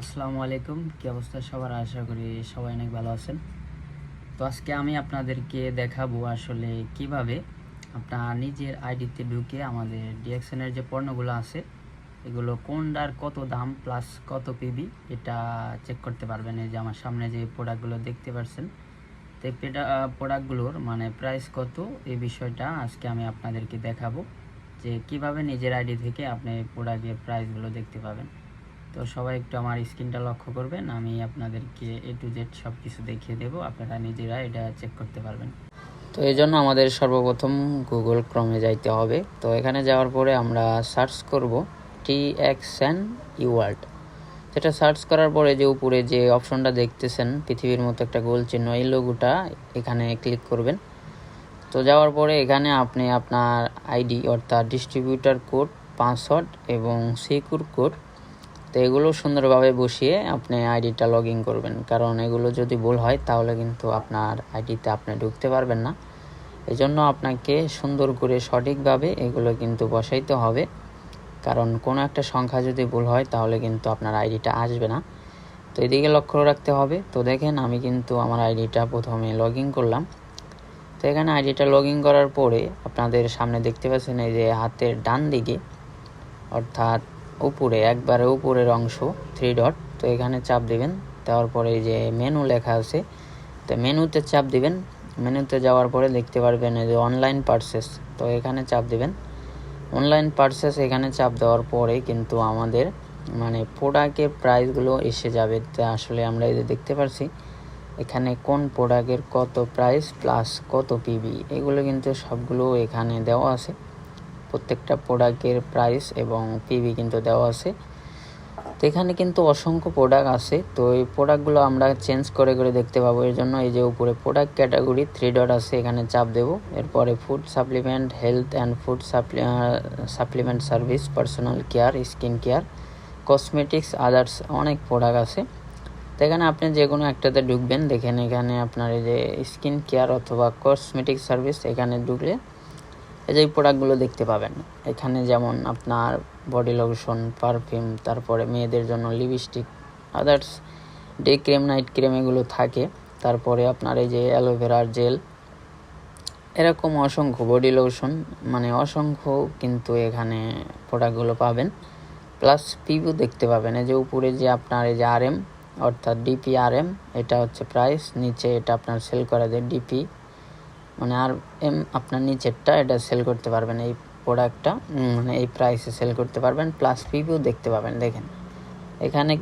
আসসালামু আলাইকুম। কি অবস্থা সবার? আশা করি সবাই অনেক ভালো আছেন। তো আজকে আমি আপনাদেরকে দেখাবো আসলে কিভাবে আপনার নিজের আইডিতে ঢুকে আমাদের ডিএক্সএনের যে পণ্যগুলো আছে এগুলো কোনটার কত দাম প্লাস কত পিবি এটা চেক করতে পারবেন। এই যে আমার সামনে যে প্রোডাক্টগুলো দেখতে পাচ্ছেন, তো এই প্রোডাক্টগুলোর মানে প্রাইস কত, এই বিষয়টা আজকে আমি আপনাদেরকে দেখাবো যে কিভাবে নিজের আইডি থেকে আপনি প্রোডাক্টের প্রাইসগুলো দেখতে পাবেন। তো সবাই একটু আমার স্ক্রিনটা লক্ষ্য করবেন, আমি আপনাদেরকে A to Z সব কিছু দেখিয়ে দেবো, আপনারা নিজেরা এটা চেক করতে পারবেন। তো এই জন্য আমাদের সর্বপ্রথম গুগল ক্রমে যাইতে হবে। তো এখানে যাওয়ার পরে আমরা সার্চ করব TXN eWorld। যেটা সার্চ করার পরে যে উপরে যে অপশনটা দেখতেছেন পৃথিবীর মতো একটা গোল চিহ্ন, এই লোগোটা এখানে ক্লিক করবেন। তো যাওয়ার পরে এখানে আপনি আপনার আইডি অর্থাৎ ডিস্ট্রিবিউটার কোড, পাসওয়ার্ড এবং সিকিউর কোড, তো এগুলো সুন্দরভাবে বসিয়ে আপনি আইডিটা লগ ইন করবেন। কারণ এগুলো যদি ভুল হয় তাহলে কিন্তু আপনার আইডিতে আপনি ঢুকতে পারবেন না। এই জন্য আপনাকে সুন্দর করে সঠিকভাবে এগুলো কিন্তু বসাইতে হবে, কারণ কোনো একটা সংখ্যা যদি ভুল হয় তাহলে কিন্তু আপনার আইডিটা আসবে না। তো এদিকে লক্ষ্য রাখতে হবে। তো দেখেন আমি কিন্তু আমার আইডিটা প্রথমে লগ ইন করলাম। তো এখানে আইডিটা লগ ইন করার পরে আপনাদের সামনে দেখতে পাচ্ছেন এই যে হাতের ডান দিকে অর্থাৎ উপরে একবারে উপরের অংশ 3 ডট, তো এখানে চাপ দিবেন। দেওয়ার পরে এই যে মেনু লেখা আছে, তো মেনুতে চাপ দিবেন। মেনুতে যাওয়ার পরে দেখতে পারবেন এই যে অনলাইন পারচেস, তো এখানে চাপ দিবেন। অনলাইন পারচেস এখানে চাপ দেওয়ার পরে কিন্তু আমাদের মানে প্রোডাক্টের প্রাইসগুলো এসে যাবে। তো আসলে আমরা এই যে দেখতে পাচ্ছি এখানে কোন প্রোডাক্টের কত প্রাইস প্লাস কত পিবি, এগুলো কিন্তু সবগুলো এখানে দেওয়া আছে। প্রত্যেকটা প্রোডাক্টের প্রাইস এবং পিবি কিন্তু দেওয়া আছে। তো এখানে কিন্তু অসংখ্য প্রোডাক্ট আছে। তো এই প্রোডাক্টগুলো আমরা চেঞ্জ করে করে দেখতে পাবো। এর জন্য এই যে উপরে প্রোডাক্ট ক্যাটাগরি 3 ডট আছে, এখানে চাপ দেব। এরপরে food supplement, health and food supplement service, personal care, skin care, cosmetics, others, অনেক প্রোডাক্ট আছে। তো এখানে আপনি যে কোনো একটাতে ঢুকবেন। দেখেন এখানে আপনার এই যে স্কিন কেয়ার অথবা কসমেটিক সার্ভিস, এখানে ঢুকলে এই যে প্রোডাক্টগুলো দেখতে পাবেন। এখানে যেমন আপনার বডি লোশন, পারফিউম, তারপরে মেয়েদের জন্য lipstick, others, day cream, night cream এগুলো থাকে। তারপরে আপনার এই যে অ্যালোভেরার জেল, এরকম অসংখ্য বডি লোশন, মানে অসংখ্য কিন্তু এখানে প্রোডাক্টগুলো পাবেন। প্লাস পিভিও দেখতে পাবেন। এই যে উপরে যে আপনার এই যে RM অর্থাৎ DPRM, এটা হচ্ছে প্রাইস। নিচে এটা আপনার সেল করা যায় ডিপি মানে RM, আপনার নিচেরটা এটা সেল করতে পারবেন। এই প্রোডাক্টটা মানে এই প্রাইসে সেল করতে পারবেন। প্লাস পিভিও দেখতে পাবেন। দেখেন এখানে